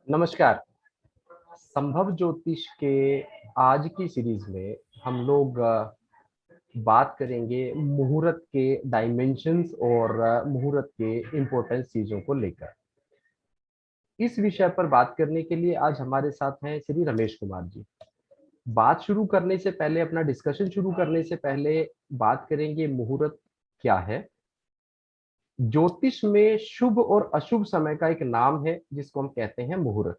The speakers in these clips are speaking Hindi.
नमस्कार। संभव ज्योतिष के आज की सीरीज में हम लोग बात करेंगे मुहूर्त के डायमेंशंस और मुहूर्त के इम्पोर्टेंस चीजों को लेकर। इस विषय पर बात करने के लिए आज हमारे साथ हैं श्री रमेश कुमार जी। बात शुरू करने से पहले, अपना डिस्कशन शुरू करने से पहले बात करेंगे मुहूर्त क्या है। ज्योतिष में शुभ और अशुभ समय का एक नाम है जिसको हम कहते हैं मुहूर्त।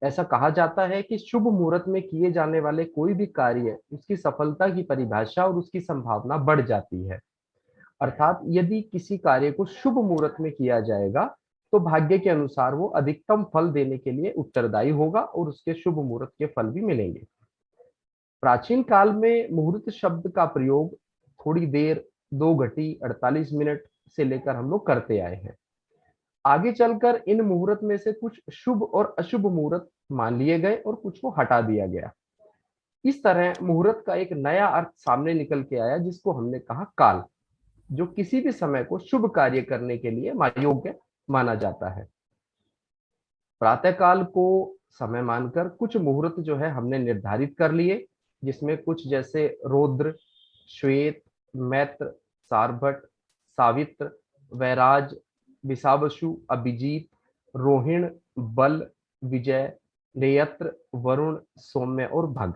ऐसा कहा जाता है कि शुभ मुहूर्त में किए जाने वाले कोई भी कार्य, उसकी सफलता की परिभाषा और उसकी संभावना बढ़ जाती है। अर्थात यदि किसी कार्य को शुभ मुहूर्त में किया जाएगा तो भाग्य के अनुसार वो अधिकतम फल देने के लिए उत्तरदायी होगा और उसके शुभ मुहूर्त के फल भी मिलेंगे। प्राचीन काल में मुहूर्त शब्द का प्रयोग थोड़ी देर, 2 घटी 48 मिनट से लेकर हम लोग करते आए हैं। आगे चलकर इन मुहूर्त में से कुछ शुभ और अशुभ मुहूर्त मान लिए गए और कुछ को हटा दिया गया। इस तरह मुहूर्त का एक नया अर्थ सामने निकल के आया जिसको हमने कहा काल, जो किसी भी समय को शुभ कार्य करने के लिए योग्य माना जाता है। प्रातः काल को समय मानकर कुछ मुहूर्त जो है हमने निर्धारित कर लिए, जिसमें कुछ जैसे रौद्र, श्वेत, मैत्र, सारभट, सावित्र, वैराज, विषावसु, अभिजीत, रोहिण, बल, विजय, नेयत्र, वरुण, सौम्य और भग।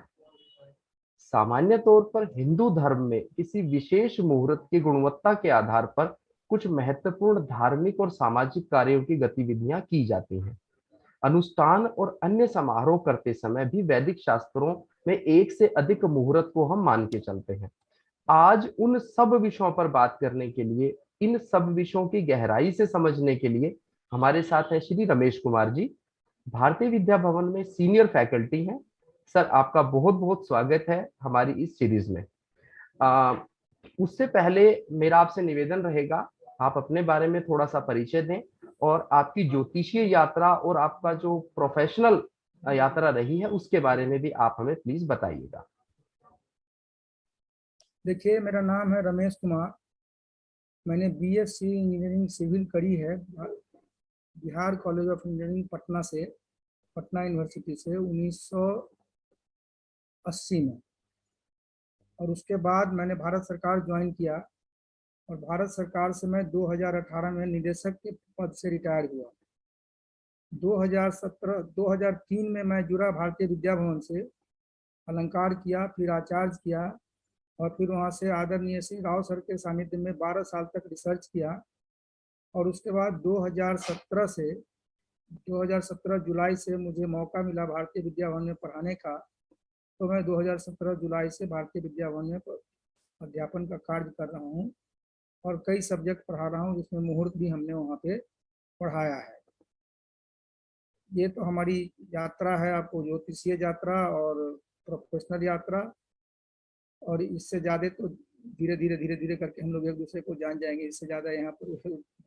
सामान्य तौर पर हिंदू धर्म में किसी विशेष मुहूर्त की गुणवत्ता के आधार पर कुछ महत्वपूर्ण धार्मिक और सामाजिक कार्यों की गतिविधियां की जाती हैं। अनुष्ठान और अन्य समारोह करते समय भी वैदिक शास्त्रों में एक से अधिक मुहूर्त को हम मान के चलते हैं। आज उन सब विषयों पर बात करने के लिए, इन सब विषयों की गहराई से समझने के लिए हमारे साथ है श्री रमेश कुमार जी। भारतीय विद्या भवन में सीनियर फैकल्टी हैं। सर, आपका बहुत बहुत स्वागत है हमारी इस सीरीज में। उससे पहले मेरा आपसे निवेदन रहेगा, आप अपने बारे में थोड़ा सा परिचय दें और आपकी ज्योतिषीय यात्रा और आपका जो प्रोफेशनल यात्रा रही है उसके बारे में भी आप हमें प्लीज बताइएगा। देखिए, मेरा नाम है रमेश कुमार। मैंने बीएससी इंजीनियरिंग सिविल करी है Bihar college of engineering Patna से, पटना यूनिवर्सिटी से 1980 में। और उसके बाद मैंने भारत सरकार ज्वाइन किया और भारत सरकार से मैं 2018 में निदेशक के पद से रिटायर हुआ। 2003 में मैं जुड़ा भारतीय विद्या भवन से, अलंकार किया, फिर आचार्य किया और फिर वहाँ से आदरणीय श्री राव सर के सानिध्य में 12 साल तक रिसर्च किया। और उसके बाद 2017 जुलाई से मुझे मौका मिला भारतीय विद्या भवन में पढ़ाने का। तो मैं 2017 जुलाई से भारतीय विद्या भवन में अध्यापन का कार्य कर रहा हूँ और कई सब्जेक्ट पढ़ा रहा हूँ, जिसमें मुहूर्त भी हमने वहाँ पे पढ़ाया है। ये तो हमारी यात्रा है, आपको ज्योतिषीय यात्रा और प्रोफेशनल यात्रा। और इससे ज़्यादा तो धीरे धीरे करके हम लोग एक दूसरे को जान जाएंगे। इससे ज़्यादा यहाँ पर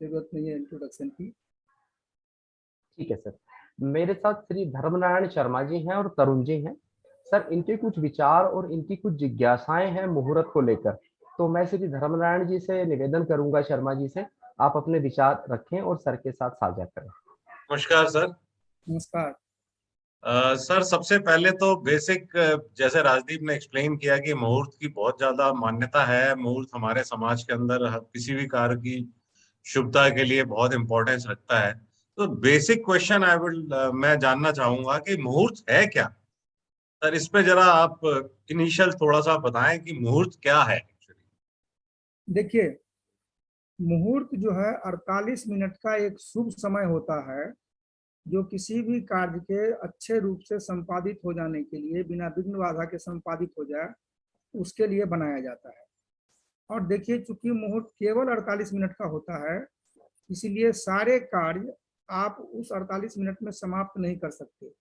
जरूरत नहीं है इंट्रोडक्शन की। ठीक है सर। मेरे साथ श्री धर्मनारायण शर्मा जी हैं और तरुण जी हैं। सर, इनके कुछ विचार और इनकी कुछ जिज्ञासाएं हैं मुहूर्त को लेकर, तो मैं श्री धर्मनारायण जी से निवेदन करूंगा, शर्मा जी से आप अपने विचार रखें और सर के साथ साझा करें। नमस्कार सर। नमस्कार। सर, सबसे पहले तो बेसिक, जैसे राजदीप ने एक्सप्लेन किया कि मुहूर्त की बहुत ज्यादा मान्यता है। मुहूर्त हमारे समाज के अंदर किसी भी कार्य की शुभता के लिए बहुत इंपॉर्टेंस रखता है। तो बेसिक क्वेश्चन मैं जानना चाहूंगा कि मुहूर्त है क्या। सर, इस पे जरा आप इनिशियल थोड़ा सा बताएं कि मुहूर्त क्या है एक्चुअली। देखिए, मुहूर्त जो है 48 मिनट का एक शुभ समय होता है, जो किसी भी कार्य के अच्छे रूप से संपादित हो जाने के लिए, बिना विघ्न बाधा के संपादित हो जाए, उसके लिए बनाया जाता है। और देखिए, चूंकि मुहूर्त केवल 48 मिनट का होता है, इसीलिए सारे कार्य आप उस 48 मिनट में समाप्त नहीं कर सकते।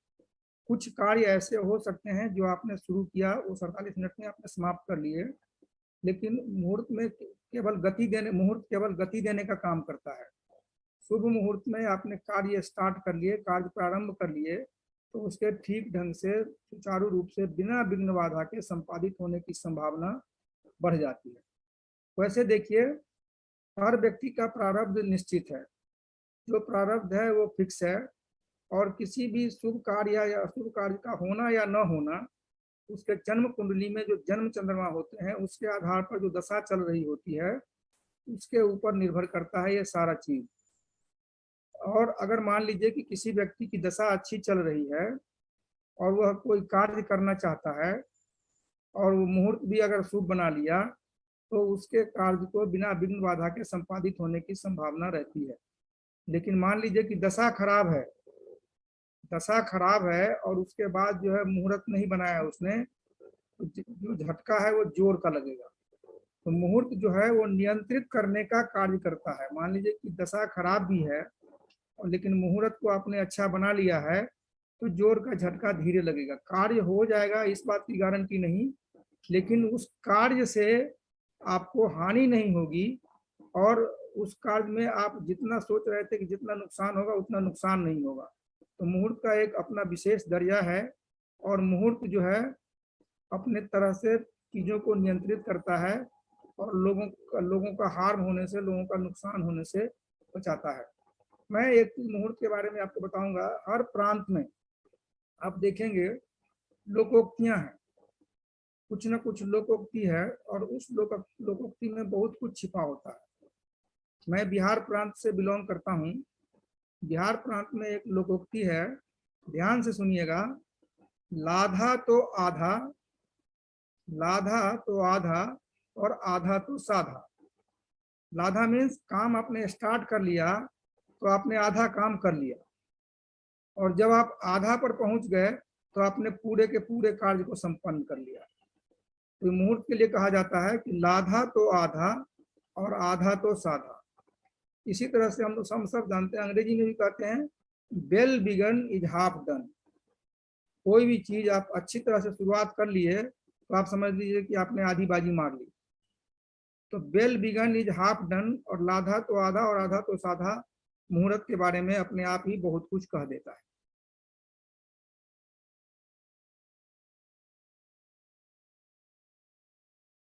कुछ कार्य ऐसे हो सकते हैं जो आपने शुरू किया, उस 48 मिनट में आपने समाप्त कर लिए, लेकिन मुहूर्त केवल गति देने का काम करता है। शुभ मुहूर्त में आपने कार्य स्टार्ट कर लिए, कार्य प्रारंभ कर लिए, तो उसके ठीक ढंग से, सुचारू रूप से, बिना विघ्न बाधा के संपादित होने की संभावना बढ़ जाती है। वैसे देखिए, हर व्यक्ति का प्रारब्ध निश्चित है। जो प्रारब्ध है वो फिक्स है। और किसी भी शुभ कार्य या अशुभ कार्य का होना या न होना उसके जन्म कुंडली में जो जन्म चंद्रमा होते हैं उसके आधार पर जो दशा चल रही होती है उसके ऊपर निर्भर करता है ये सारा चीज। और अगर मान लीजिए कि किसी व्यक्ति की दशा अच्छी चल रही है और वह कोई कार्य करना चाहता है और वो मुहूर्त भी अगर शुभ बना लिया तो उसके कार्य को बिना विघ्न बाधा के संपादित होने की संभावना रहती है। लेकिन मान लीजिए कि दशा खराब है और उसके बाद जो है मुहूर्त नहीं बनाया उसने, तो जो झटका है वो जोर का लगेगा। तो मुहूर्त जो है वो नियंत्रित करने का कार्य करता है। मान लीजिए कि दशा खराब भी है और लेकिन मुहूर्त को आपने अच्छा बना लिया है तो जोर का झटका धीरे लगेगा, कार्य हो जाएगा, इस बात की गारंटी नहीं, लेकिन उस कार्य से आपको हानि नहीं होगी और उस कार्य में आप जितना सोच रहे थे कि जितना नुकसान होगा उतना नुकसान नहीं होगा। तो मुहूर्त का एक अपना विशेष दर्जा है और मुहूर्त जो है अपने तरह से चीजों को नियंत्रित करता है और लोगों का हार्म होने से, लोगों का नुकसान होने से बचाता है। मैं एक मुहूर्त के बारे में आपको बताऊंगा। हर प्रांत में आप देखेंगे लोकोक्तियां हैं, कुछ न कुछ लोकोक्ति है और उस लोकोक्ति में बहुत कुछ छिपा होता है। मैं बिहार प्रांत से बिलोंग करता हूँ। बिहार प्रांत में एक लोकोक्ति है, ध्यान से सुनिएगा। लाधा तो आधा, लाधा तो आधा और आधा तो साधा। लाधा मीन्स काम आपने स्टार्ट कर लिया तो आपने आधा काम कर लिया, और जब आप आधा पर पहुंच गए तो आपने पूरे के पूरे कार्य को संपन्न कर लिया। तो मुहूर्त के लिए कहा जाता है कि लाधा तो आधा और आधा तो साधा। इसी तरह से हम सब जानते हैं, अंग्रेजी में भी कहते हैं well begun is half done. कोई भी चीज आप अच्छी तरह से शुरुआत कर लिए तो आप समझ लीजिए कि आपने आधी बाजी मार ली। तो well begun is half done और लाधा तो आधा और आधा तो साधा मुहूर्त के बारे में अपने आप ही बहुत कुछ कह देता है।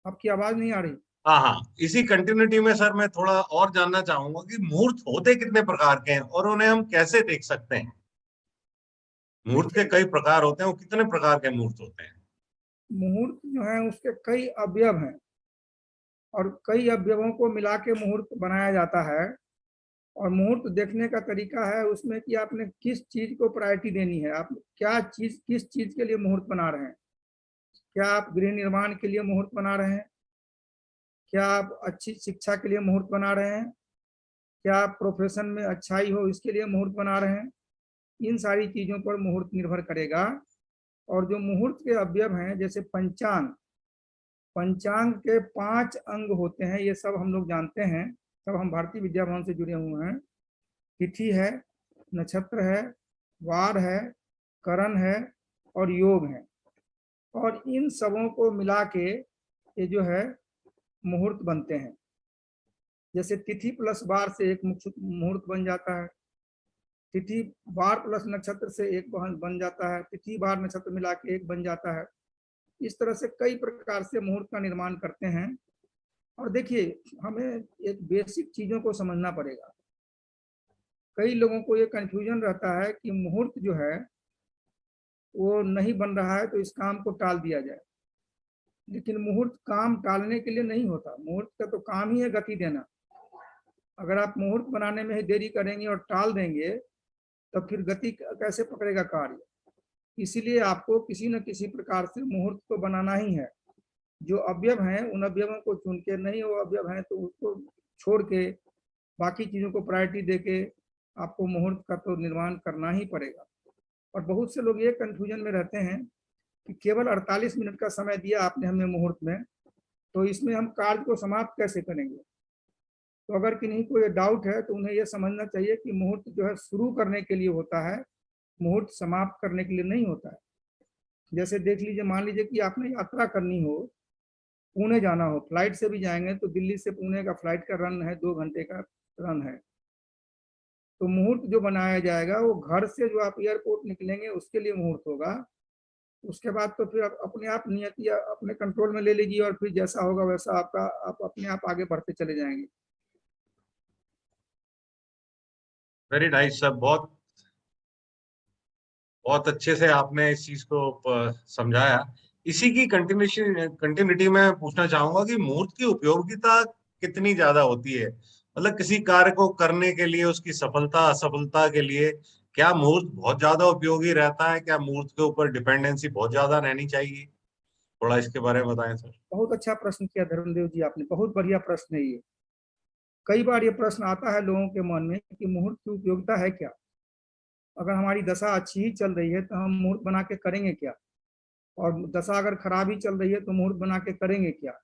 आपकी आवाज नहीं आ रही? हाँ हाँ, इसी कंटिन्यूटी में सर मैं थोड़ा और जानना चाहूंगा कि मुहूर्त होते कितने प्रकार के हैं और उन्हें हम कैसे देख सकते हैं। मुहूर्त के कई प्रकार होते हैं, वो कितने प्रकार के मुहूर्त होते हैं? मुहूर्त जो है उसके कई अवयव हैं और कई अवयवों को मिला के मुहूर्त बनाया जाता है। और मुहूर्त देखने का तरीका है उसमें कि आपने किस चीज को प्रायोरिटी देनी है, आप क्या चीज किस चीज के लिए मुहूर्त बना रहे हैं। क्या आप गृह निर्माण के लिए मुहूर्त बना रहे हैं? क्या आप अच्छी शिक्षा के लिए मुहूर्त बना रहे हैं? क्या आप प्रोफेशन में अच्छाई हो इसके लिए मुहूर्त बना रहे हैं? इन सारी चीजों पर मुहूर्त निर्भर करेगा। और जो मुहूर्त के अवयव हैं जैसे पंचांग, पंचांग के 5 अंग होते हैं, ये सब हम लोग जानते हैं, सब हम भारतीय विद्या भवन से जुड़े हुए हैं। तिथि है, नक्षत्र है, वार है, करण है और योग है। और इन सबों को मिला के ये जो है मुहूर्त बनते हैं। जैसे तिथि प्लस वार से एक मुहूर्त बन जाता है, तिथि वार प्लस नक्षत्र से एक बन जाता है, तिथि वार नक्षत्र मिला के एक बन जाता है। इस तरह से कई प्रकार से मुहूर्त का निर्माण करते हैं। और देखिए, हमें एक बेसिक चीजों को समझना पड़ेगा। कई लोगों को ये कंफ्यूजन रहता है कि मुहूर्त जो है वो नहीं बन रहा है तो इस काम को टाल दिया जाए। लेकिन मुहूर्त काम टालने के लिए नहीं होता, मुहूर्त का तो काम ही है गति देना। अगर आप मुहूर्त बनाने में ही देरी करेंगे और टाल देंगे तो फिर गति कैसे पकड़ेगा कार्य। इसीलिए आपको किसी न किसी प्रकार से मुहूर्त को बनाना ही है। जो अवयव हैं उन अवयवों को चुन के, नहीं वो अवयव हैं तो उसको छोड़ के बाकी चीजों को प्रायोरिटी देके आपको मुहूर्त का तो निर्माण करना ही पड़ेगा। और बहुत से लोग ये कंफ्यूजन में रहते हैं कि केवल 48 मिनट का समय दिया आपने हमें मुहूर्त में, तो इसमें हम कार्य को समाप्त कैसे करेंगे। तो अगर किन्हीं को ये डाउट है तो उन्हें यह समझना चाहिए कि मुहूर्त जो है शुरू करने के लिए होता है, मुहूर्त समाप्त करने के लिए नहीं होता है। जैसे देख लीजिए, मान लीजिए कि आपने यात्रा करनी हो, पुणे जाना हो, फ्लाइट से भी जाएंगे तो दिल्ली से पुणे का फ्लाइट का रन है, 2 घंटे का रन है। तो मुहूर्त जो बनाया जाएगा वो घर से जो आप एयरपोर्ट निकलेंगे उसके लिए मुहूर्त होगा। उसके बाद तो फिर आप अपने आप नियत या अपने कंट्रोल में ले लीजिए और फिर जैसा होगा वैसा आप अपने आप आगे बढ़ते चले जाएंगे। वेरी नाइस सर, बहुत बहुत अच्छे से आपने इस चीज को समझाया। इसी की कंटिन्यूटी में पूछना चाहूंगा कि मुहूर्त की उपयोगिता कितनी ज्यादा होती है। मतलब किसी कार्य को करने के लिए, उसकी सफलता असफलता के लिए क्या मुहूर्त बहुत ज्यादा उपयोगी रहता है? क्या मुहूर्त के ऊपर डिपेंडेंसी बहुत ज्यादा रहनी चाहिए? थोड़ा इसके बारे में बताएं सर। बहुत अच्छा प्रश्न किया धर्मदेव जी आपने, बहुत बढ़िया प्रश्न है ये। कई बार ये प्रश्न आता है लोगों के मन में कि मुहूर्त की उपयोगिता है क्या। अगर हमारी दशा अच्छी ही चल रही है तो हम मुहूर्त बना के करेंगे क्या, और दशा अगर खराब ही चल रही है तो मुहूर्त बना के करेंगे क्या।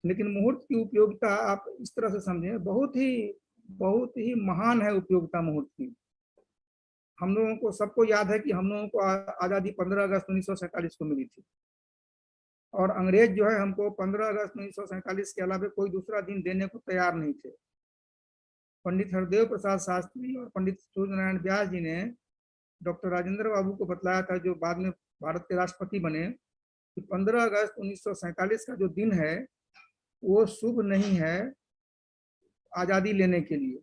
लेकिन मुहूर्त की उपयोगिता आप इस तरह से समझें, बहुत ही महान है उपयोगिता मुहूर्त की। हम लोगों को, सबको याद है कि हम लोगों को आज़ादी 15 अगस्त 1947 को मिली थी, और अंग्रेज जो है हमको 15 अगस्त 1947 के अलावा कोई दूसरा दिन देने को तैयार नहीं थे। पंडित हरदेव प्रसाद शास्त्री और पंडित सूर्य नारायण व्यास जी ने डॉक्टर राजेंद्र बाबू को बतलाया था, जो बाद में भारत के राष्ट्रपति बने, कि 15 अगस्त 1947 का जो दिन है वो शुभ नहीं है आज़ादी लेने के लिए।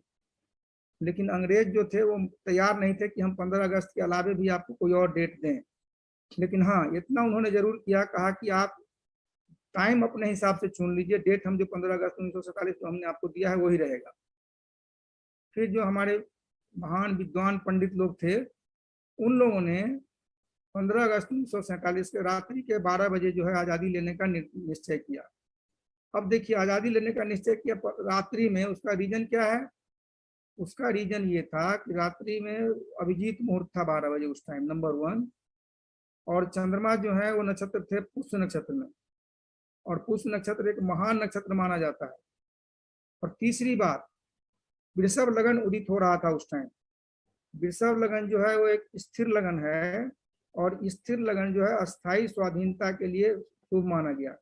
लेकिन अंग्रेज जो थे वो तैयार नहीं थे कि हम 15 अगस्त के अलावे भी आपको कोई और डेट दें। लेकिन हाँ, इतना उन्होंने जरूर किया, कहा कि आप टाइम अपने हिसाब से चुन लीजिए, डेट हम जो 15 अगस्त 1947 को हमने आपको दिया है वही रहेगा। फिर जो हमारे महान विद्वान पंडित लोग थे, उन लोगों ने 15 अगस्त 1947 के रात्रि के 12 बजे जो है आज़ादी लेने का निश्चय किया। अब देखिए, आज़ादी लेने का निश्चय किया रात्रि में, उसका रीजन क्या है? उसका रीजन ये था कि रात्रि में अभिजीत मुहूर्त था 12 बजे उस टाइम, नंबर 1। और चंद्रमा जो है वो नक्षत्र थे पुष्य नक्षत्र में, और पुष्य नक्षत्र एक महान नक्षत्र माना जाता है। और तीसरी बात, वृषभ लगन उदित हो रहा था उस टाइम। वृषभ लगन जो है वो एक स्थिर लगन है, और स्थिर लगन जो है अस्थायी स्वाधीनता के लिए शुभ माना गया।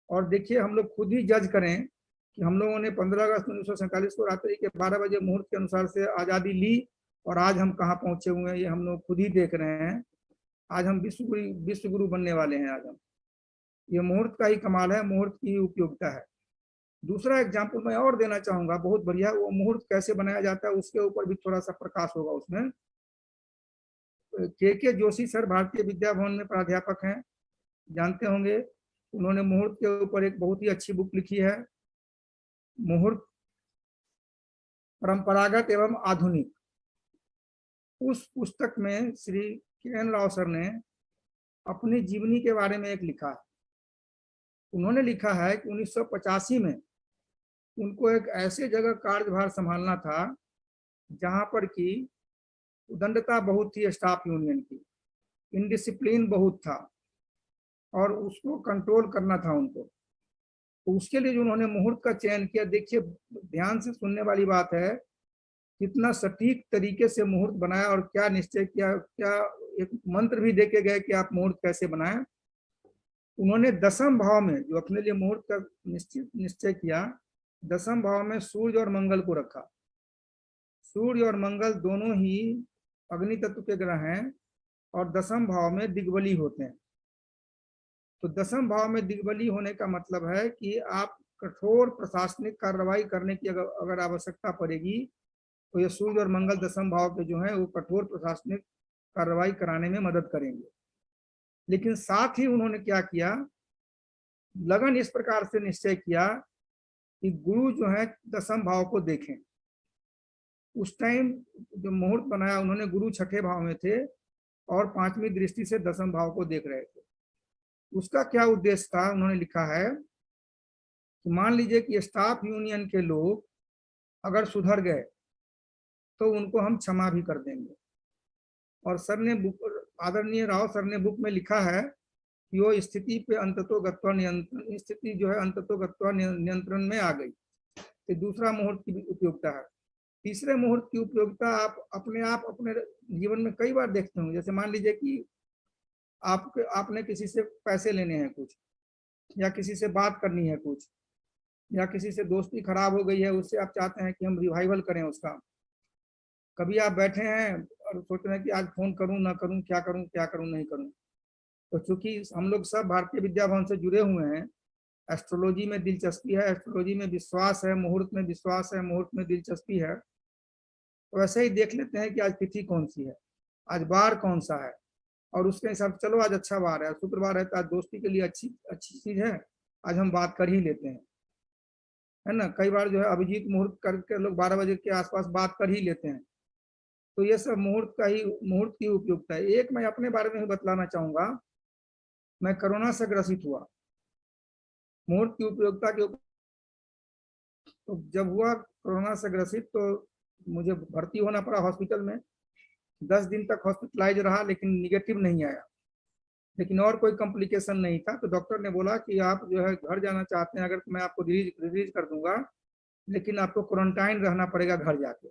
और देखिए, हम लोग खुद ही जज करें कि हम लोगों ने 15 अगस्त 1947 को रात्रि के 12 बजे मुहूर्त के अनुसार से आज़ादी ली, और आज हम कहाँ पहुंचे हुए हैं ये हम लोग खुद ही देख रहे हैं। आज हम विश्व गुरु बनने वाले हैं। आज हम, ये मुहूर्त का ही कमाल है, मुहूर्त की उपयोगिता है। दूसरा एग्जाम्पल मैं और देना चाहूंगा, बहुत बढ़िया। वो मुहूर्त कैसे बनाया जाता है उसके ऊपर भी थोड़ा सा प्रकाश होगा उसमें। के जोशी सर भारतीय विद्या भवन में प्राध्यापक हैं, जानते होंगे। उन्होंने मुहूर्त के ऊपर एक बहुत ही अच्छी बुक लिखी है, मुहूर्त परंपरागत एवं आधुनिक। उस पुस्तक में श्री के राव सर ने अपनी जीवनी के बारे में एक लिखा है। उन्होंने लिखा है कि 1985 में उनको एक ऐसे जगह कार्यभार संभालना था जहां पर की उदंडता बहुत थी स्टाफ यूनियन की, इनडिसिप्लिन बहुत था, और उसको कंट्रोल करना था उनको। तो उसके लिए जो उन्होंने मुहूर्त का चयन किया, देखिए ध्यान से सुनने वाली बात है, कितना सटीक तरीके से मुहूर्त बनाया, और क्या निश्चय किया, क्या एक मंत्र भी देके गए कि आप मुहूर्त कैसे बनाएं। उन्होंने 10वें भाव में जो अपने लिए मुहूर्त का निश्चय किया, 10वें भाव में सूर्य और मंगल को रखा। सूर्य और मंगल दोनों ही अग्नि तत्व के ग्रह हैं, और 10वें भाव में दिग्बली होते हैं। तो 10वें भाव में दिग्बली होने का मतलब है कि आप कठोर प्रशासनिक कार्रवाई करने की अगर आवश्यकता पड़ेगी तो ये सूर्य और मंगल 10वें भाव के जो है वो कठोर प्रशासनिक कार्रवाई कराने में मदद करेंगे। लेकिन साथ ही उन्होंने क्या किया, लगन इस प्रकार से निश्चय किया कि गुरु जो है 10वें भाव को देखें। उस टाइम जो मुहूर्त बनाया उन्होंने, गुरु 6ठे भाव में थे और 5वीं दृष्टि से 10वें भाव को देख रहे थे। उसका क्या उद्देश्य था, उन्होंने लिखा है कि मान लीजिए कि स्टाफ यूनियन के लोग अगर सुधर गए तो उनको हम क्षमा भी कर देंगे। और सर ने आदरणीय राव सर ने बुक में लिखा है कि वो स्थिति पे अंततोगत्वा नियंत्रण, स्थिति जो है अंततोगत्वा नियंत्रण में आ गई। तो दूसरा मुहूर्त की उपयोगिता है। तीसरे मुहूर्त की उपयोगिता आप अपने जीवन में कई बार देखते होंगे। जैसे मान लीजिए कि आपने किसी से पैसे लेने हैं कुछ, या किसी से बात करनी है कुछ, या किसी से दोस्ती खराब हो गई है, उससे आप चाहते हैं कि हम रिवाइवल करें उसका। कभी आप बैठे हैं और सोच रहे हैं कि आज फोन करूं ना करूं, क्या करूं नहीं करूं। तो चूंकि हम लोग सब भारतीय विद्या भवन से जुड़े हुए हैं, एस्ट्रोलॉजी में दिलचस्पी है, एस्ट्रोलॉजी में विश्वास है, मुहूर्त में विश्वास है, मुहूर्त में दिलचस्पी है, तो वैसे ही देख लेते हैं कि आज तिथि कौन सी है। आज बार कौन सा है, और उसके हिसाब से चलो आज अच्छा बार है, शुक्रवार है तो आज दोस्ती के लिए अच्छी अच्छी चीज है, आज हम बात कर ही लेते हैं, है ना। कई बार जो है अभिजीत मुहूर्त करके लोग 12 बजे के आसपास बात कर ही लेते हैं। तो ये सब मुहूर्त की उपयोगिता है। एक मैं अपने बारे में ही बतलाना चाहूंगा, मैं कोरोना से ग्रसित हुआ। मुहूर्त की उपयोगिता के तो जब हुआ कोरोना से ग्रसित तो मुझे भर्ती होना पड़ा हॉस्पिटल में। 10 दिन तक हॉस्पिटलाइज रहा लेकिन निगेटिव नहीं आया, लेकिन और कोई कॉम्प्लिकेशन नहीं था। तो डॉक्टर ने बोला कि आप जो है घर जाना चाहते हैं अगर तो मैं आपको रिलीज कर दूंगा, लेकिन आपको क्वारंटाइन रहना पड़ेगा घर जाके।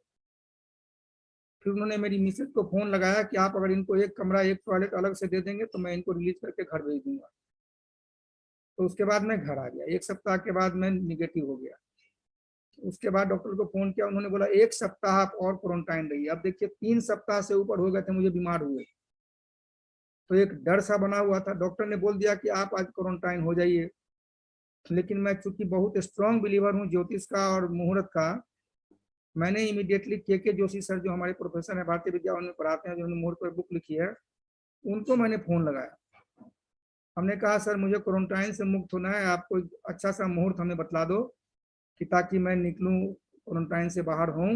फिर उन्होंने मेरी मिसेज को फोन लगाया कि आप अगर इनको एक कमरा एक टॉयलेट अलग से दे देंगे तो मैं इनको रिलीज करके घर भेज दूंगा। तो उसके बाद मैं घर आ गया। 1 सप्ताह के बाद मैं निगेटिव हो गया। उसके बाद डॉक्टर को फोन किया, उन्होंने बोला 1 सप्ताह आप और क्वारंटाइन रहिए। अब देखिए 3 सप्ताह से ऊपर हो गए थे मुझे बीमार हुए, तो एक डर सा बना हुआ था। डॉक्टर ने बोल दिया कि आप आज क्वारंटाइन हो जाइए, लेकिन मैं चूंकि बहुत स्ट्रॉन्ग बिलीवर हूँ ज्योतिष का और मुहूर्त का, मैंने इमीडिएटली के जोशी सर जो हमारे प्रोफेसर है भारतीय विद्यावन में पढ़ाते हैं, जिन्होंने मुहूर्त पर बुक लिखी है, उनको मैंने फोन लगाया। हमने कहा सर मुझे क्वारंटाइन से मुक्त होना है, आप कोई अच्छा सा मुहूर्त हमें बतला दो कि ताकि मैं निकलूं क्वारंटाइन से बाहर हूँ,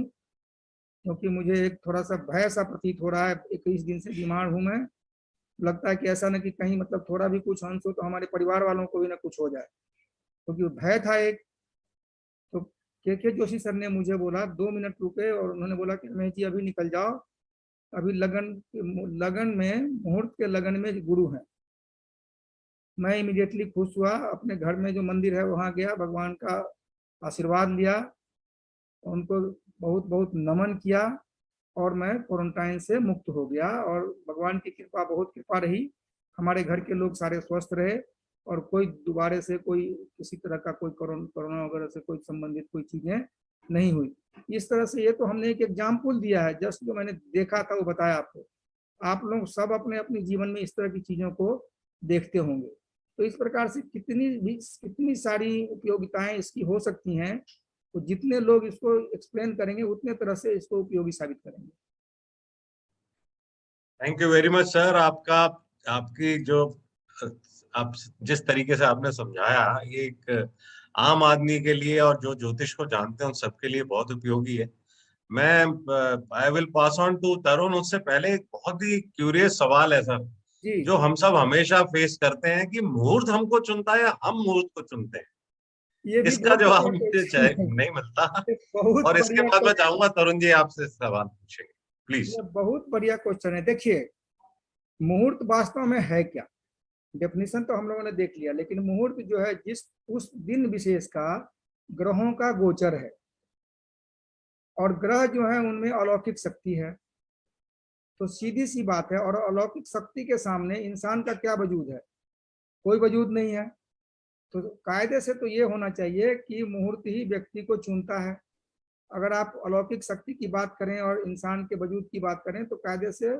क्योंकि मुझे एक थोड़ा सा भय सा प्रतीत हो रहा है। 21 दिन से बीमार हूँ मैं, लगता है कि ऐसा न कि कहीं मतलब थोड़ा भी कुछ अंश हो तो हमारे परिवार वालों को भी ना कुछ हो जाए, क्योंकि भय था एक। तो के जोशी सर ने मुझे बोला 2 मिनट रुके और उन्होंने बोला कि रमेश जी अभी निकल जाओ, अभी लगन में मुहूर्त के लगन में गुरु हैं। मैं इमीडिएटली खुश हुआ, अपने घर में जो मंदिर है वहां गया, भगवान का आशीर्वाद लिया, उनको बहुत बहुत नमन किया और मैं क्वारंटाइन से मुक्त हो गया। और भगवान की कृपा, बहुत कृपा रही, हमारे घर के लोग सारे स्वस्थ रहे और कोई दोबारा से कोई किसी तरह का कोई कोरोना वगैरह से कोई संबंधित कोई चीजें नहीं हुई। इस तरह से ये तो हमने एक एग्जाम्पल दिया है, जस्ट जो मैंने देखा था वो बताया आपको। आप लोग सब अपने अपने जीवन में इस तरह की चीजों को देखते होंगे। तो इस प्रकार से कितनी सारी उपयोगिताएं इसकी हो सकती हैं, तो जितने लोग इसको एक्सप्लेन करेंगे उतने तरह से इसको उपयोगी साबित करेंगे। Thank you very much sir. आपकी जो आप जिस तरीके से आपने समझाया, ये एक आम आदमी के लिए और जो ज्योतिष को जानते हैं उन सबके लिए बहुत उपयोगी है। मैं I will pass on to Tarun. उससे पहले एक बहुत ही क्यूरियस सवाल है सर, जी जो हम सब हमेशा फेस करते हैं कि मुहूर्त हमको चुनता है या हम मुहूर्त को चुनते हैं। ये भी इसका बहुत जवाब बढ़िया मुझे क्वेश्चन है। नहीं मिलता। बहुत और इसके बढ़िया बाद मैं क्वेश्चन, चाहूंगा तरुण जी आपसे सवाल पूछेंगे, प्लीज। ये बहुत बढ़िया क्वेश्चन है। देखिए मुहूर्त वास्तव में है क्या, डेफिनेशन तो हम लोगों ने देख लिया, लेकिन मुहूर्त जो है जिस उस दिन विशेष का ग्रहों का गोचर है, और ग्रह जो है उनमें अलौकिक शक्ति है। तो सीधी सी बात है, और अलौकिक शक्ति के सामने इंसान का क्या वजूद है, कोई वजूद नहीं है। तो कायदे से तो ये होना चाहिए कि मुहूर्त ही व्यक्ति को चुनता है। अगर आप अलौकिक शक्ति की बात करें और इंसान के वजूद की बात करें तो कायदे से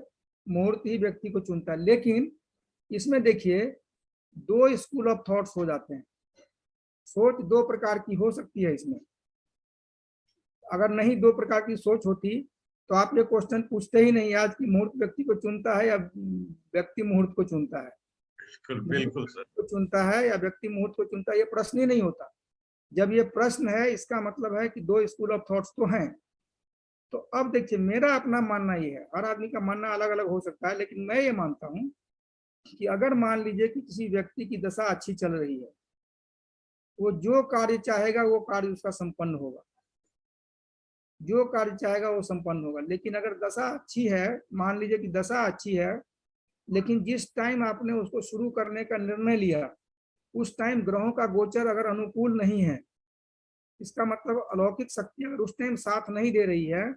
मुहूर्त ही व्यक्ति को चुनता है। लेकिन इसमें देखिए 2 स्कूल ऑफ थॉट्स हो जाते हैं। सोच 2 प्रकार की हो सकती है इसमें। अगर नहीं 2 प्रकार की सोच होती तो आप ये क्वेश्चन पूछते ही नहीं आज की मुहूर्त व्यक्ति को चुनता है या व्यक्ति मुहूर्त को चुनता है। बिल्कुल बिल्कुल सर। को चुनता है या व्यक्ति मुहूर्त को चुनता है, ये प्रश्न ही नहीं होता। जब ये प्रश्न है इसका मतलब है कि 2 स्कूल ऑफ थॉट्स तो हैं। तो अब देखिए मेरा अपना मानना ये है, हर आदमी का मानना अलग अलग हो सकता है, लेकिन मैं ये मानता हूं कि अगर मान लीजिए कि किसी व्यक्ति की दशा अच्छी चल रही है, वो जो कार्य चाहेगा वो कार्य उसका संपन्न होगा, जो कार्य चाहेगा वो संपन्न होगा। लेकिन अगर दशा अच्छी है, मान लीजिए कि दशा अच्छी है, लेकिन जिस टाइम आपने उसको शुरू करने का निर्णय लिया उस टाइम ग्रहों का गोचर अगर अनुकूल नहीं है, इसका मतलब अलौकिक शक्ति अगर उस टाइम साथ नहीं दे रही है,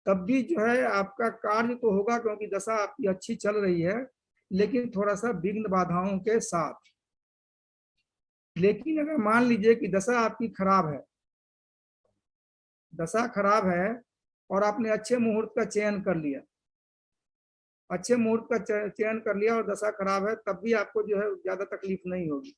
तब भी जो है आपका कार्य तो होगा क्योंकि दशा आपकी अच्छी चल रही है, लेकिन थोड़ा सा विघ्न बाधाओं के साथ। लेकिन अगर मान लीजिए कि दशा आपकी खराब है, दशा खराब है और आपने अच्छे मुहूर्त का चयन कर लिया, अच्छे मुहूर्त का चयन कर लिया और दशा खराब है, तब भी आपको जो है ज्यादा तकलीफ नहीं होगी।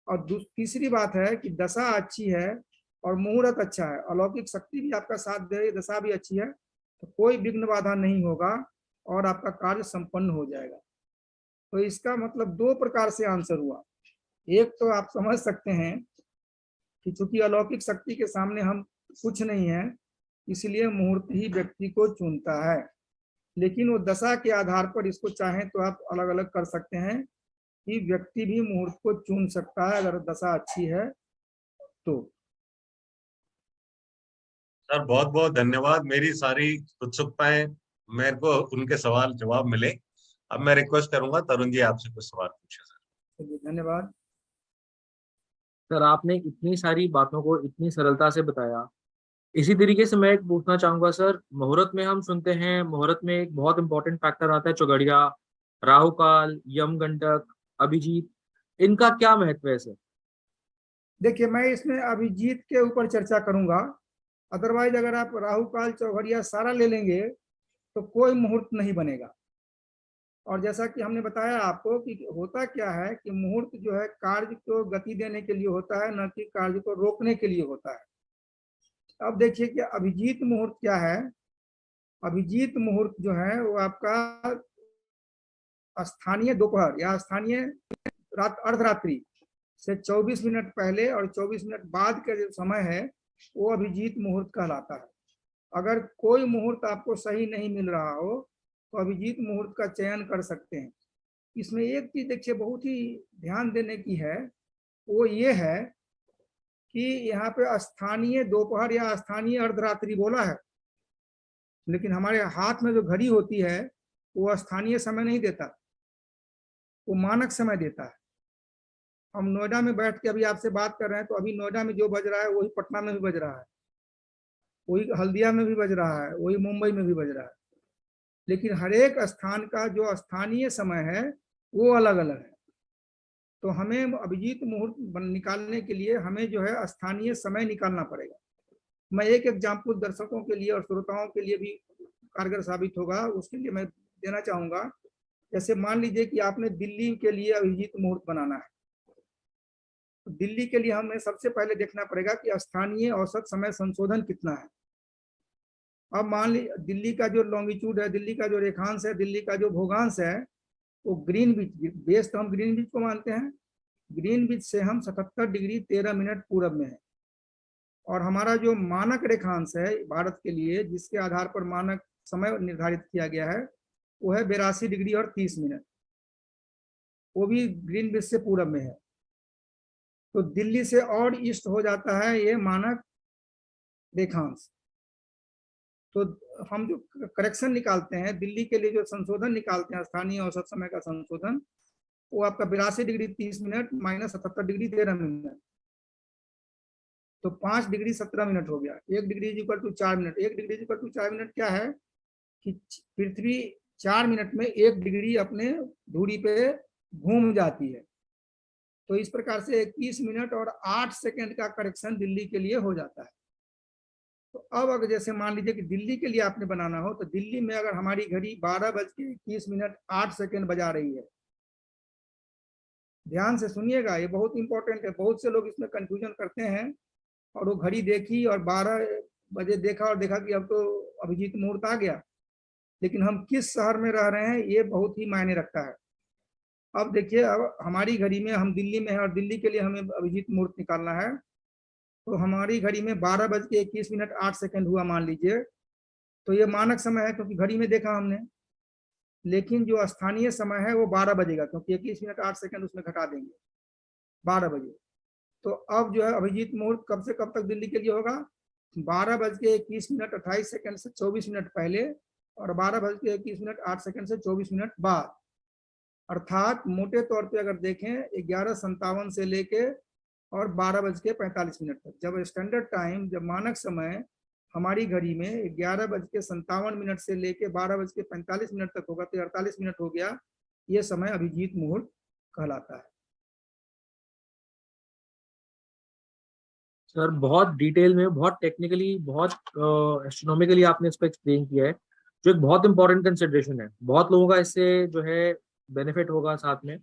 और तीसरी बात है कि दशा अच्छी है और मुहूर्त अच्छा है, अलौकिक शक्ति भी आपका साथ दे रही, दशा भी अच्छी है, तो कोई विघ्न बाधा नहीं होगा। और आपका कार्य संपन्न हो जाएगा। तो इसका मतलब दो प्रकार से आंसर हुआ। एक तो आप समझ सकते हैं कि चूंकि अलौकिक शक्ति के सामने हम कुछ नहीं है, इसलिए मुहूर्त ही व्यक्ति को चुनता है। लेकिन वो दशा के आधार पर इसको चाहें तो आप अलग अलग कर सकते हैं कि व्यक्ति भी मुहूर्त को चुन सकता है अगर दशा अच्छी है तो। सर बहुत बहुत धन्यवाद। मेरी सारी उत्सुकताएं, मेरे को उनके सवाल जवाब मिले। अब मैं रिक्वेस्ट करूंगा तरुण जी आपसे कुछ सवाल पूछे सर। चलिए, धन्यवाद। सर आपने इतनी सारी बातों को इतनी सरलता से बताया। इसी तरीके से मैं एक पूछना चाहूंगा सर, मुहूर्त में हम सुनते हैं, मुहूर्त में एक बहुत इंपॉर्टेंट फैक्टर आता है चौघड़िया, राहु काल, यमगंटक, अभिजीत, इनका क्या महत्व है सर? देखिए, मैं इसमें अभिजीत के ऊपर चर्चा करूंगा। अदरवाइज अगर आप राहु काल चौघड़िया सारा ले लेंगे तो कोई मुहूर्त नहीं बनेगा। और जैसा कि हमने बताया आपको कि होता क्या है कि मुहूर्त जो है कार्य को गति देने के लिए होता है, न कि कार्य को रोकने के लिए होता है। अब देखिए कि अभिजीत मुहूर्त क्या है। अभिजीत मुहूर्त जो है वो आपका स्थानीय दोपहर या स्थानीय रात अर्धरात्रि से 24 मिनट पहले और 24 मिनट बाद का जो समय है वो अभिजीत मुहूर्त कहलाता है। अगर कोई मुहूर्त आपको सही नहीं मिल रहा हो तो अभिजीत मुहूर्त का चयन कर सकते हैं। इसमें एक चीज देखिए बहुत ही ध्यान देने की है, वो ये है कि यहाँ पे स्थानीय दोपहर या स्थानीय अर्धरात्रि बोला है, लेकिन हमारे हाथ में जो घड़ी होती है वो स्थानीय समय नहीं देता, वो मानक समय देता है। हम नोएडा में बैठ के अभी आपसे बात कर रहे हैं तो अभी नोएडा में जो बज रहा है वही पटना में भी बज रहा है, वही हल्दिया में भी बज रहा है, वही मुंबई में भी बज रहा है। लेकिन हर एक स्थान का जो स्थानीय समय है वो अलग अलग है। तो हमें अभिजीत मुहूर्त निकालने के लिए हमें जो है स्थानीय समय निकालना पड़ेगा। मैं एक एग्जाम्पल दर्शकों के लिए और श्रोताओं के लिए भी कारगर साबित होगा, उसके लिए मैं देना चाहूंगा। जैसे मान लीजिए कि आपने दिल्ली के लिए अभिजीत मुहूर्त बनाना है, तो दिल्ली के लिए हमें सबसे पहले देखना पड़ेगा कि स्थानीय औसत समय संशोधन कितना है। अब मान लीजिए दिल्ली का जो लॉन्गिट्यूड है, दिल्ली का जो रेखांश है, दिल्ली का जो भूगांश है वो ग्रीनविच बेस, तो हम ग्रीनविच को मानते हैं। ग्रीनविच से हम 77 डिग्री 13 मिनट पूरब में है। और हमारा जो मानक रेखांश है भारत के लिए, जिसके आधार पर मानक समय निर्धारित किया गया है, वो है 82 डिग्री और 30 मिनट, वो भी ग्रीनविच से पूरब में है। तो दिल्ली से और ईस्ट हो जाता है ये मानक रेखांश। तो हम जो करेक्शन निकालते हैं दिल्ली के लिए, जो संशोधन निकालते हैं स्थानीय औसत समय का संशोधन, वो आपका 82 degree 30 minute minus 77 degree 13 minute, तो 5 डिग्री 17 मिनट हो गया। 1 degree equal to 4 minute. 1 degree equal to 4 minute क्या है कि पृथ्वी 4 मिनट में 1 डिग्री अपने धुरी पे घूम जाती है। तो इस प्रकार से 21 मिनट और 8 सेकंड का करेक्शन दिल्ली के लिए हो जाता है। तो अब अगर जैसे मान लीजिए कि दिल्ली के लिए आपने बनाना हो, तो दिल्ली में अगर हमारी घड़ी 12:21 बजा रही है, ध्यान से सुनिएगा, ये बहुत इंपॉर्टेंट है। बहुत से लोग इसमें कंफ्यूजन करते हैं और वो घड़ी देखी और 12 बजे देखा और देखा कि अब तो अभिजीत मुहूर्त आ गया, लेकिन हम किस शहर में रह रहे हैं ये बहुत ही मायने रखता है। अब देखिए, अब हमारी घड़ी में हम दिल्ली में है और दिल्ली के लिए हमें अभिजीत मुहूर्त निकालना है, तो हमारी घड़ी में 12:21 हुआ मान लीजिए, तो ये मानक समय है क्योंकि घड़ी में देखा हमने। लेकिन जो स्थानीय समय है वो 12 बजेगा, क्योंकि 21 मिनट 8 सेकंड उसमें घटा देंगे, 12 बजे। तो अब जो है अभिजीत मुहूर्त कब से कब तक दिल्ली के लिए होगा? 12:21 से 24 मिनट पहले और 12:21 8 सेकंड से 24 मिनट बाद। अर्थात मोटे तौर पे अगर देखें 11:57 से लेके और 12:45 तक, जब स्टैंडर्ड टाइम, जब मानक समय हमारी घड़ी में 11:57 से लेके 12:45 तक होगा, तो 48 मिनट हो गया। ये समय अभिजीत मुहूर्त कहलाता है। सर बहुत डिटेल में, बहुत टेक्निकली, बहुत एस्ट्रोनॉमिकली आपने इसको एक्सप्लेन किया है, जो एक बहुत इंपॉर्टेंट कंसिडरेशन है। बहुत लोगों का इससे जो है बेनिफिट होगा। साथ में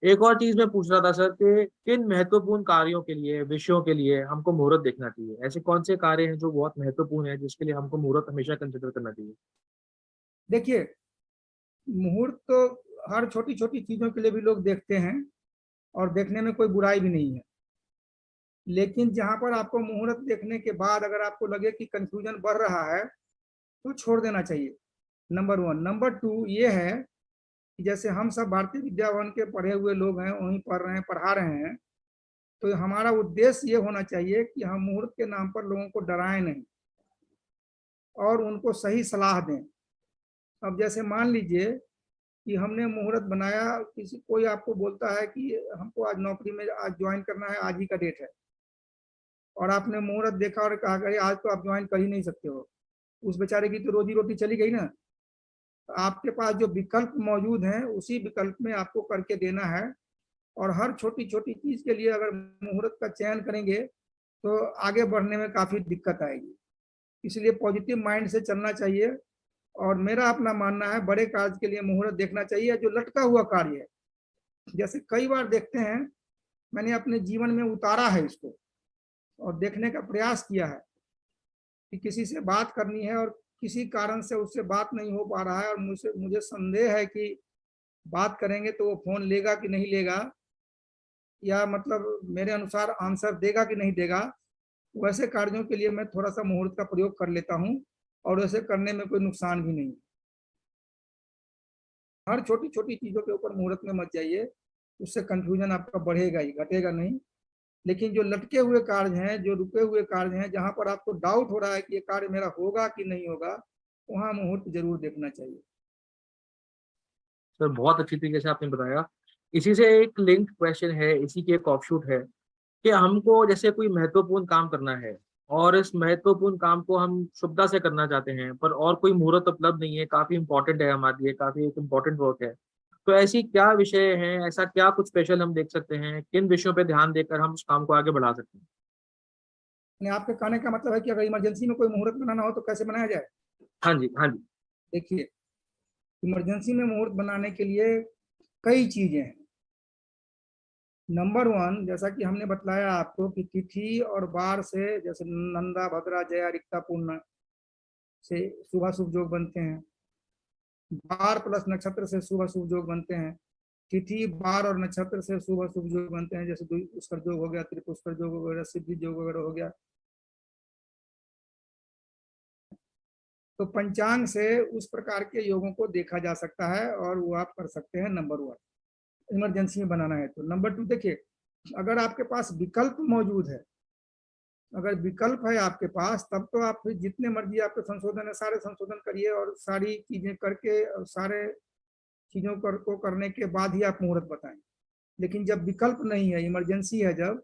एक और चीज मैं पूछ रहा था सर कि किन महत्वपूर्ण कार्यों के लिए, विषयों के लिए हमको मुहूर्त देखना चाहिए? ऐसे कौन से कार्य हैं जो बहुत महत्वपूर्ण है जिसके लिए हमको मुहूर्त हमेशा कंसिडर करना चाहिए? देखिए, मुहूर्त तो हर छोटी छोटी चीजों के लिए भी लोग देखते हैं और देखने में कोई बुराई भी नहीं है, लेकिन जहां पर आपको मुहूर्त देखने के बाद अगर आपको लगे कि कंफ्यूजन बढ़ रहा है तो छोड़ देना चाहिए, नंबर 1। नंबर 2 ये है कि जैसे हम सब भारतीय विद्या भवन के पढ़े हुए लोग हैं, वहीं पढ़ रहे हैं, पढ़ा रहे हैं, तो हमारा उद्देश्य ये होना चाहिए कि हम मुहूर्त के नाम पर लोगों को डराएं नहीं और उनको सही सलाह दें। अब जैसे मान लीजिए कि हमने मुहूर्त बनाया, कोई आपको बोलता है कि हमको आज नौकरी में आज ज्वाइन करना है, आज ही का डेट है, और आपने मुहूर्त देखा और कहा कि आज तो आप ज्वाइन कर ही नहीं सकते हो, उस बेचारे की तो रोजी रोटी चली गई ना। तो आपके पास जो विकल्प मौजूद हैं उसी विकल्प में आपको करके देना है, और हर छोटी छोटी चीज के लिए अगर मुहूर्त का चयन करेंगे तो आगे बढ़ने में काफी दिक्कत आएगी। इसलिए पॉजिटिव माइंड से चलना चाहिए, और मेरा अपना मानना है बड़े कार्य के लिए मुहूर्त देखना चाहिए। जो लटका हुआ कार्य है, जैसे कई बार देखते हैं, मैंने अपने जीवन में उतारा है इसको और देखने का प्रयास किया है कि किसी से बात करनी है और किसी कारण से उससे बात नहीं हो पा रहा है, और मुझे संदेह है कि बात करेंगे तो वो फोन लेगा कि नहीं लेगा, या मतलब मेरे अनुसार आंसर देगा कि नहीं देगा। वैसे कार्यों के लिए मैं थोड़ा सा मुहूर्त का प्रयोग कर लेता हूं, और वैसे करने में कोई नुकसान भी नहीं। हर छोटी छोटी चीजों के ऊपर मुहूर्त में मत जाइए, उससे कंफ्यूजन आपका बढ़ेगा ही, घटेगा नहीं। लेकिन जो लटके हुए कार्य हैं, जो रुके हुए कार्य हैं, जहां पर आपको डाउट हो रहा है कि ये कार्य मेरा होगा कि नहीं होगा, वहां मुहूर्त जरूर देखना चाहिए। सर बहुत अच्छी तरीके से आपने बताया। इसी से एक लिंक क्वेश्चन है, इसी की एक ऑफशूट है कि हमको जैसे कोई महत्वपूर्ण काम करना है और इस महत्वपूर्ण काम को हम शुभता से करना चाहते हैं, पर और कोई मुहूर्त उपलब्ध नहीं है, काफी इंपॉर्टेंट है हमारे लिए, काफी एक इम्पोर्टेंट वर्क है, तो ऐसी क्या विषय हैं, ऐसा क्या कुछ स्पेशल हम देख सकते हैं, किन विषयों पे ध्यान देकर हम उस काम को आगे बढ़ा सकते हैं? आपके कहने का मतलब है कि अगर इमरजेंसी में कोई मुहूर्त बनाना हो तो कैसे बनाया जाए? हाँ जी, हाँ जी। देखिए, इमरजेंसी में मुहूर्त बनाने के लिए कई चीजें हैं। नंबर 1, जैसा कि हमने बतलाया आपको कि तिथि और बार से, जैसे नंदा, भद्रा, जया, रिक्ता, पूर्णा से शुभ अशुभ योग बनते हैं। बार प्लस नक्षत्र से शुभ अशुभ योग बनते हैं। तिथि, बार और नक्षत्र से शुभ अशुभ योग बनते हैं, जैसे पुष्कर योग हो गया, त्रिपुष्कर योग वगैरह, सिद्धि योग वगैरह हो गया। तो पंचांग से उस प्रकार के योगों को देखा जा सकता है और वो आप कर सकते हैं। नंबर 1, इमरजेंसी में बनाना है तो। नंबर 2, देखिए, अगर आपके पास विकल्प मौजूद है, अगर विकल्प है आपके पास, तब तो आप फिर जितने मर्जी आपके संशोधन है सारे संशोधन करिए, और सारी चीजें करके और सारे चीजों को करने के बाद ही आप मुहूर्त बताएं। लेकिन जब विकल्प नहीं है, इमरजेंसी है जब,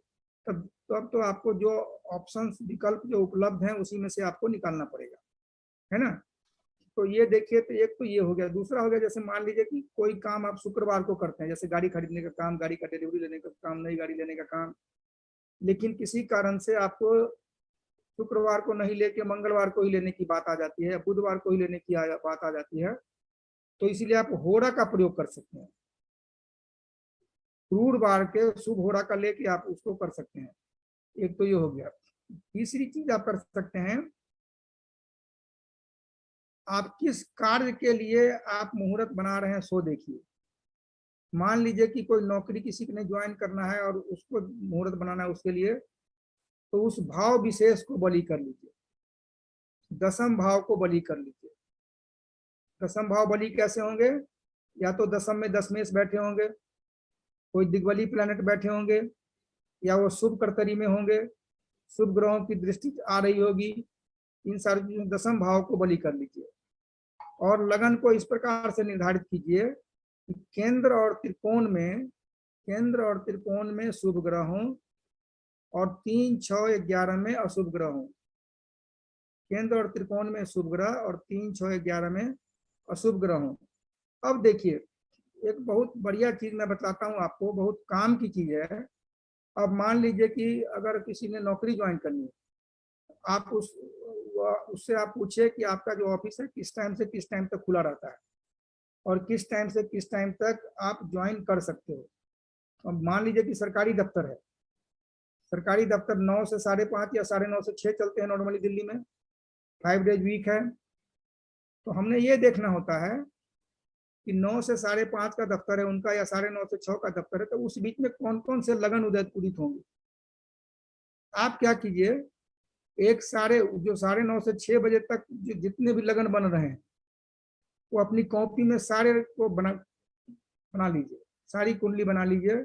तब तो आपको जो ऑप्शंस, विकल्प जो उपलब्ध हैं उसी में से आपको निकालना पड़ेगा, है ना। तो ये देखिए, तो एक तो ये हो गया। दूसरा हो गया, जैसे मान लीजिए कि कोई काम आप शुक्रवार को करते हैं, जैसे गाड़ी खरीदने का काम, गाड़ी का डिलीवरी लेने का काम, नई गाड़ी लेने का काम, लेकिन किसी कारण से आपको शुक्रवार को नहीं लेके मंगलवार को ही लेने की बात आ जाती है, बुधवार को ही लेने की बात आ जाती है, तो इसीलिए आप होरा का प्रयोग कर सकते हैं। क्रूरवार के शुभ होरा का लेके आप उसको कर सकते हैं। एक तो ये हो गया। तीसरी चीज आप कर सकते हैं, आप किस कार्य के लिए आप मुहूर्त बना रहे हैं सो देखिए। मान लीजिए कि कोई नौकरी किसी ने ज्वाइन करना है और उसको मुहूर्त बनाना है उसके लिए, तो उस भाव विशेष को बलि कर लीजिए, दशम भाव को बलि कर लीजिए। दशम भाव बलि कैसे होंगे? या तो दशम में दशमेश बैठे होंगे, कोई दिग्बली प्लैनेट बैठे होंगे, या वो शुभ कर्तरी में होंगे, शुभ ग्रहों की दृष्टि आ रही होगी। इन सारी दशम भाव को बलि कर लीजिए, और लगन को इस प्रकार से निर्धारित कीजिए कि केंद्र और त्रिकोण में शुभ ग्रह हों और 3, 6, 11 में अशुभ ग्रह हों। केंद्र और त्रिकोण में शुभ ग्रह और 3, 6, 11 में अशुभ ग्रह हों। अब देखिए, एक बहुत बढ़िया चीज मैं बताता हूँ आपको, बहुत काम की चीज है। अब मान लीजिए कि अगर किसी ने नौकरी ज्वाइन करनी है, आप उससे आप पूछिए कि आपका जो ऑफिस है किस टाइम से किस टाइम तक खुला रहता है और किस टाइम से किस टाइम तक आप ज्वाइन कर सकते हो। अब मान लीजिए कि सरकारी दफ्तर है, सरकारी दफ्तर 9 से 5:30 या 9:30 से 6 चलते हैं नॉर्मली दिल्ली में, 5 डेज वीक है। तो हमने ये देखना होता है कि 9 से 5:30 का दफ्तर है उनका या 9:30 से 6 का दफ्तर है, तो उस बीच में कौन कौन से लगन उदित होंगे। आप क्या कीजिए, जो 9:30 से 6 बजे तक जितने भी लगन बन रहे हैं वो अपनी कॉपी में सारे को बना लीजिए, सारी कुंडली बना लीजिए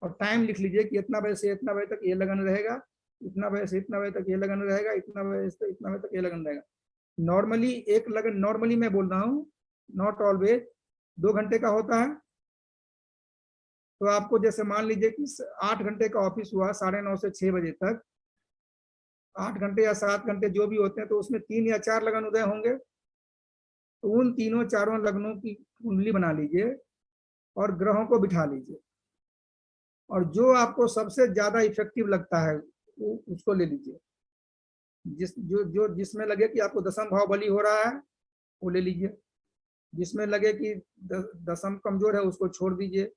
और टाइम लिख लीजिए कि इतना बजे से इतना बजे तक ये लगन रहेगा, इतना बजे से इतना बजे तक ये लगन रहेगा, इतना बजे से इतना बजे तक ये लगन रहेगा। नॉर्मली एक लगन, नॉर्मली मैं बोल रहा हूँ, नॉट ऑलवेज 2 घंटे का होता है। तो आपको जैसे मान लीजिए कि 8 घंटे का ऑफिस हुआ 9:30 से 6 बजे तक, 8 घंटे या 7 घंटे जो भी होते हैं, तो उसमें 3 या 4 लगन उदय होंगे। तो उन 3-4 लगनों की कुंडली बना लीजिए और ग्रहों को बिठा लीजिए, और जो आपको सबसे ज्यादा इफेक्टिव लगता है उसको ले लीजिए। जिसमें लगे कि आपको दशम भाव बली हो रहा है वो ले लीजिए, जिसमें लगे कि दशम कमजोर है उसको छोड़ दीजिए।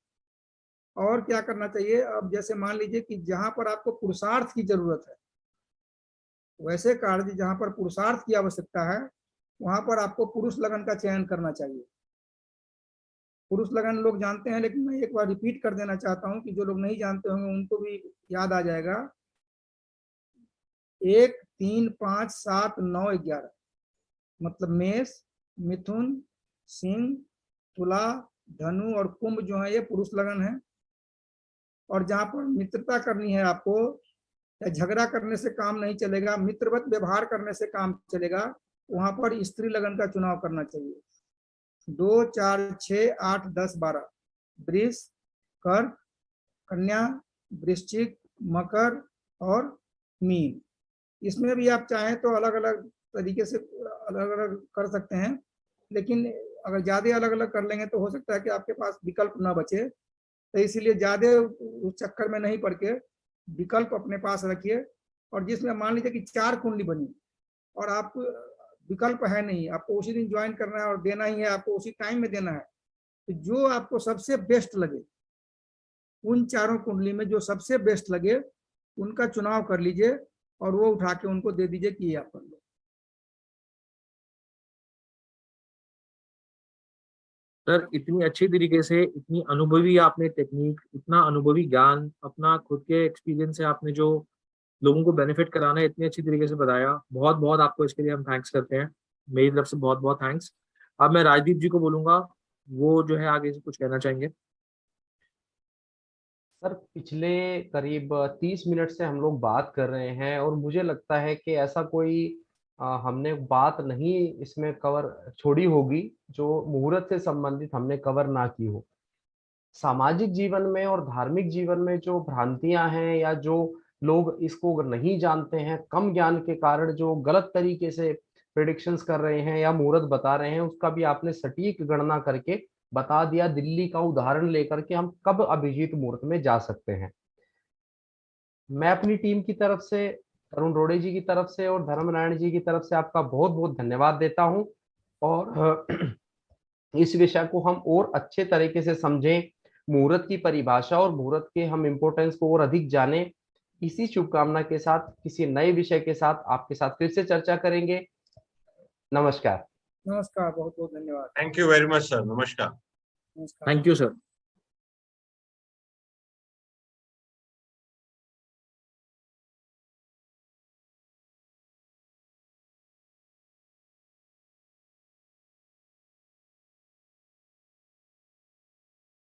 और क्या करना चाहिए, अब जैसे मान लीजिए कि जहां पर आपको पुरुषार्थ की जरूरत है, वैसे कार्य जहां पर पुरुषार्थ की आवश्यकता है वहां पर आपको पुरुष लगन का चयन करना चाहिए। पुरुष लगन लोग जानते हैं, लेकिन मैं एक बार रिपीट कर देना चाहता हूं कि जो लोग नहीं जानते होंगे उनको भी याद आ जाएगा। 1, 3, 5, 7, 9, 11 मतलब मेष, मिथुन, सिंह, तुला, धनु और कुंभ जो है ये पुरुष लगन है। और जहां पर मित्रता करनी है आपको, या झगड़ा करने से काम नहीं चलेगा, मित्रवत व्यवहार करने से काम चलेगा, वहां पर स्त्री लगन का चुनाव करना चाहिए। 2, 4, 6, 8, 10, 12 वृष, कर्क, कन्या, वृश्चिक, मकर और मीन। इसमें भी आप चाहें तो अलग अलग तरीके से अलग अलग कर सकते हैं, लेकिन अगर ज्यादा अलग अलग कर लेंगे तो हो सकता है कि आपके पास विकल्प ना बचे। तो इसीलिए ज्यादा उस चक्कर में नहीं पड़ के विकल्प अपने पास रखिए। और जिसमें मान लीजिए कि 4 कुंडली बनी और आप विकल्प है नहीं, आपको उसी दिन ज्वाइन करना है और देना ही है, आपको उसी टाइम में देना है, तो जो आपको सबसे बेस्ट लगे, उन 4 कुंडली में जो सबसे बेस्ट लगे उनका चुनाव कर लीजिए और वो उठा के उनको दे दीजिए कि ये आप कर लो। सर इतनी अच्छी तरीके से, इतनी अनुभवी आपने टेक्निक, इतना अनुभवी ज्ञान, अपना खुद के एक्सपीरियंस से आपने जो लोगों को बेनिफिट कराना है इतनी अच्छी तरीके से बताया, बहुत बहुत आपको इसके लिए हम थैंक्स करते हैं। मेरी तरफ से बहुत बहुत थैंक्स। अब मैं राजदीप जी को बोलूंगा, वो जो है आगे से कुछ कहना चाहेंगे। सर पिछले करीब 30 मिनट से हम लोग बात कर रहे हैं और मुझे लगता है कि ऐसा कोई हमने बात नहीं इसमें कवर छोड़ी होगी जो मुहूर्त से संबंधित हमने कवर ना की हो। सामाजिक जीवन में और धार्मिक जीवन में जो भ्रांतियां हैं या जो लोग इसको नहीं जानते हैं, कम ज्ञान के कारण जो गलत तरीके से प्रेडिक्शंस कर रहे हैं या मुहूर्त बता रहे हैं, उसका भी आपने सटीक गणना करके बता दिया। दिल्ली का उदाहरण लेकर के हम कब अभिजीत मुहूर्त में जा सकते हैं। मैं अपनी टीम की तरफ से, अरुण रोड़े जी की तरफ से और धर्म नारायण जी की तरफ से आपका बहुत बहुत धन्यवाद देता हूं। और इस विषय को हम और अच्छे तरीके से समझें, मुहूर्त की परिभाषा और मुहूर्त के हम इम्पोर्टेंस को और अधिक जानें। इसी शुभकामना के साथ किसी नए विषय के साथ आपके साथ फिर से चर्चा करेंगे। नमस्कार। नमस्कार, बहुत बहुत धन्यवाद। Thank you very much sir. नमस्कार। नमस्कार। Thank you sir.